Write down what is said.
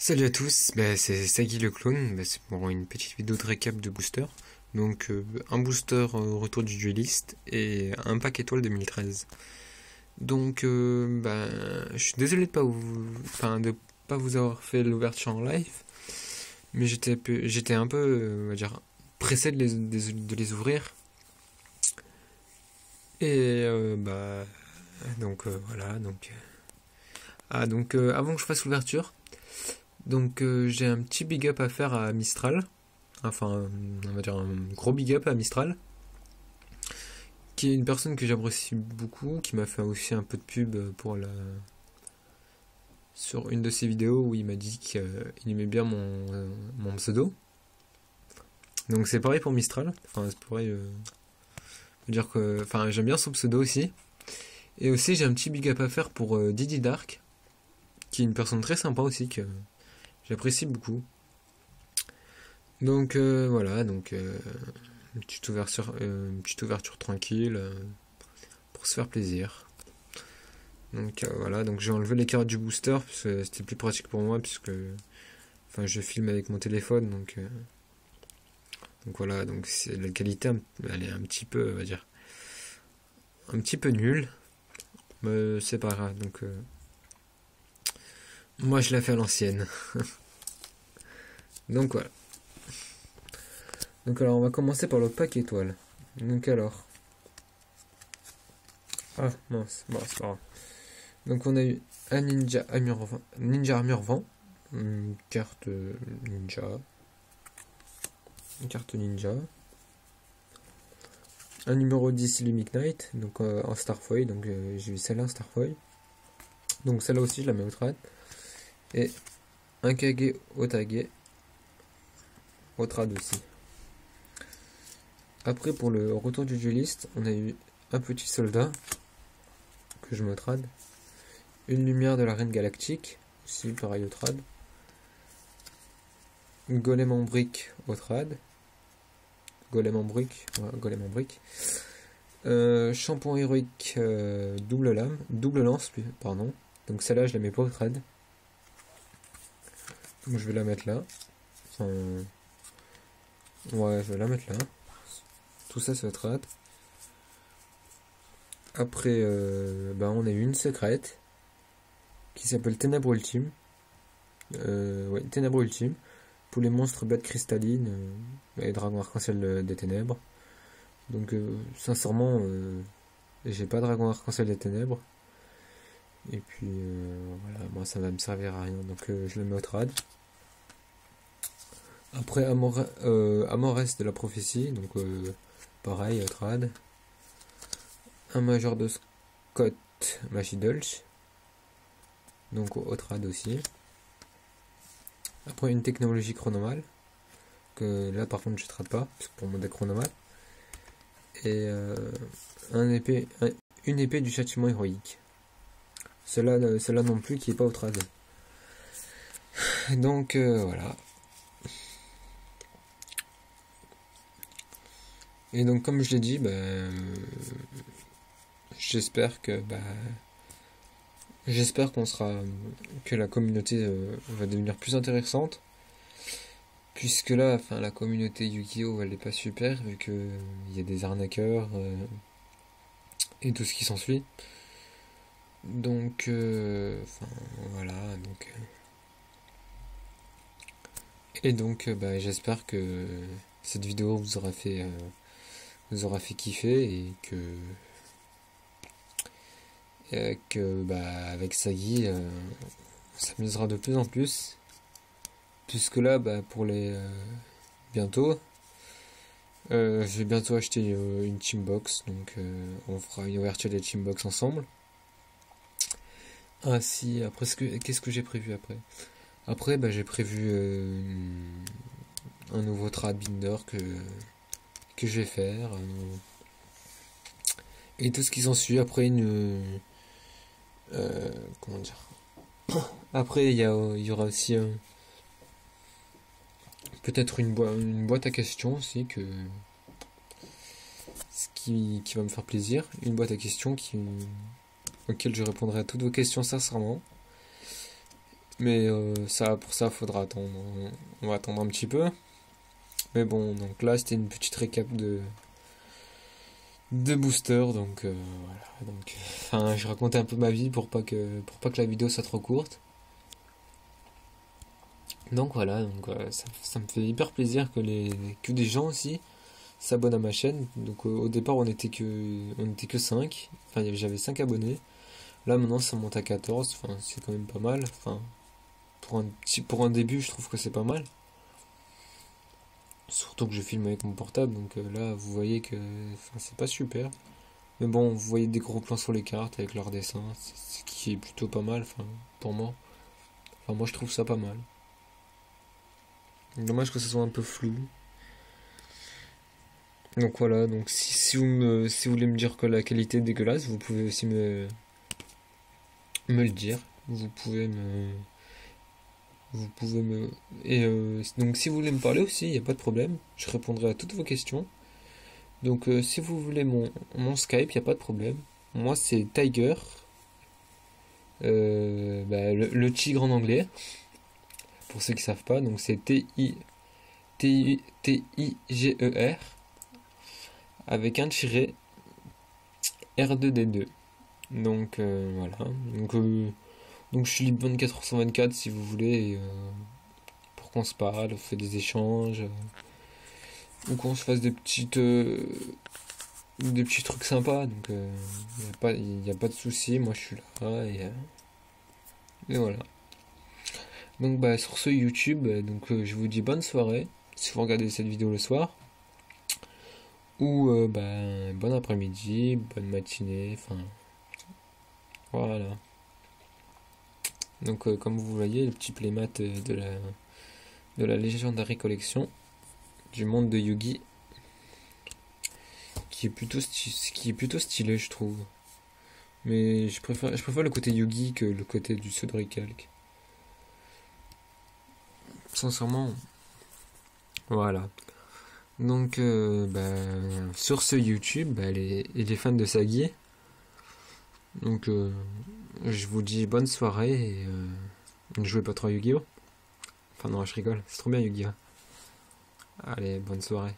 Salut à tous, c'est Sagi le clone, c'est pour une petite vidéo de récap de booster. Donc un booster retour du dueliste et un pack étoile 2013. Donc je suis désolé de pas vous avoir fait l'ouverture en live, mais j'étais un peu on va dire pressé de les ouvrir. Et voilà avant que je fasse l'ouverture, j'ai un petit big up à faire à Mistral. Enfin, on va dire un gros big up à Mistral, qui est une personne que j'apprécie beaucoup, qui m'a fait aussi un peu de pub sur une de ses vidéos où il m'a dit qu'il aimait bien mon pseudo. Donc c'est pareil pour Mistral. Enfin, c'est pareil. Dire que, enfin, j'aime bien son pseudo aussi. Et aussi, j'ai un petit big up à faire pour Didi Dark, qui est une personne très sympa aussi que j'apprécie beaucoup. Donc voilà, une petite ouverture tranquille pour se faire plaisir. Donc voilà, donc j'ai enlevé les cartes du booster parce que c'était plus pratique pour moi puisque enfin je filme avec mon téléphone donc voilà, donc la qualité elle est un petit peu, on va dire, un petit peu nulle, mais c'est pas grave. Donc moi je la fais à l'ancienne. Donc voilà. Donc alors on va commencer par le pack étoile. Donc alors. Ah mince, bon c'est pas grave. Donc on a eu un ninja armure vent, une carte ninja, un numéro 10 Lumic Knight, donc en Starfoil, donc j'ai eu celle-là en Starfoil, donc celle-là aussi je la mets au trad, et un Kage Otage au trad aussi. Après pour le retour du dueliste, on a eu un petit soldat que je me trad, une lumière de la reine galactique, aussi pareil au trad, golem en brique au trad, golem en brique, shampoing héroïque double lance, pardon. Donc celle-là je la mets pas au trad. Donc je vais la mettre là. Enfin, ouais, je vais la mettre là. Tout ça c'est au trad. Après, on a eu une secrète qui s'appelle Ténèbres Ultime. Ténèbres Ultime. Pour les monstres bêtes cristallines et dragons arc-en-ciel des ténèbres. Donc sincèrement, j'ai pas dragon arc-en-ciel des ténèbres. Et puis voilà, moi ça va me servir à rien, donc je le mets au trad. Après Amores de la prophétie, donc pareil au trad. Un major de Scott Machidulch, donc au trad aussi. Après une technologie chronomale, que là par contre je trade pas, parce que pour mon deck chronomale. Et une épée du châtiment héroïque. Celle-là non plus qui est pas au trad. Donc voilà. Et donc comme je l'ai dit, j'espère que la communauté va devenir plus intéressante. Puisque là, enfin, la communauté Yu-Gi-Oh! Elle est pas super, vu que il y a des arnaqueurs et tout ce qui s'ensuit. Donc, voilà. J'espère que cette vidéo vous aura fait kiffer et avec Sagi, on s'amusera de plus en plus. Puisque là, pour les bientôt, je vais bientôt acheter une teambox, donc on fera une ouverture des teambox ensemble. Ah si, après qu'est-ce que j'ai prévu après? Après, j'ai prévu un nouveau trad binder que je vais faire, et tout ce qui s'ensuit. Après comment dire? Après il y aura aussi peut-être une boîte à questions aussi qui va me faire plaisir. Une boîte à questions auquel je répondrai à toutes vos questions sincèrement. Mais ça, pour ça, faudra attendre. On va attendre un petit peu. Mais bon, donc là, c'était une petite récap de booster. Donc voilà. Donc, enfin, je racontais un peu ma vie pour pas que la vidéo soit trop courte. Donc voilà, donc ça me fait hyper plaisir que des gens aussi s'abonnent à ma chaîne. Donc au départ, on était que 5. Enfin, j'avais 5 abonnés. Là maintenant, ça monte à 14. Enfin, c'est quand même pas mal. Enfin, pour un début, je trouve que c'est pas mal. Surtout que je filme avec mon portable, donc là, vous voyez que enfin, c'est pas super. Mais bon, vous voyez des gros plans sur les cartes avec leur dessin, ce qui est plutôt pas mal, enfin, pour moi. Enfin, moi, je trouve ça pas mal. Dommage que ce soit un peu flou. Donc voilà, donc si vous voulez me dire que la qualité est dégueulasse, vous pouvez aussi me le dire. Vous pouvez me... Et donc si vous voulez me parler aussi, il n'y a pas de problème. Je répondrai à toutes vos questions. Donc si vous voulez mon Skype, il n'y a pas de problème. Moi c'est Tiger, le tigre en anglais, pour ceux qui savent pas. Donc c'est Tiger avec un tiret R2D2. Donc voilà. Donc je suis libre 24h sur 24 si vous voulez. Pour qu'on se parle, on fait des échanges. Ou qu'on se fasse des petits trucs sympas. Donc y a pas de souci. Moi je suis là. Et voilà. Donc bah sur ce YouTube, je vous dis bonne soirée. Si vous regardez cette vidéo le soir. Ou bon après-midi, bonne matinée. Enfin voilà. Donc comme vous voyez, le petit playmat de la Legendary Collection du monde de Yugi, qui est plutôt stylé, je trouve. Mais je préfère le côté Yugi que le côté du pseudo recalque. Sincèrement. Voilà. Donc sur ce YouTube, les fans de Sagi. Donc je vous dis bonne soirée et ne jouez pas trop à Yu-Gi-Oh! Enfin non, je rigole, c'est trop bien Yu-Gi-Oh! Allez, bonne soirée.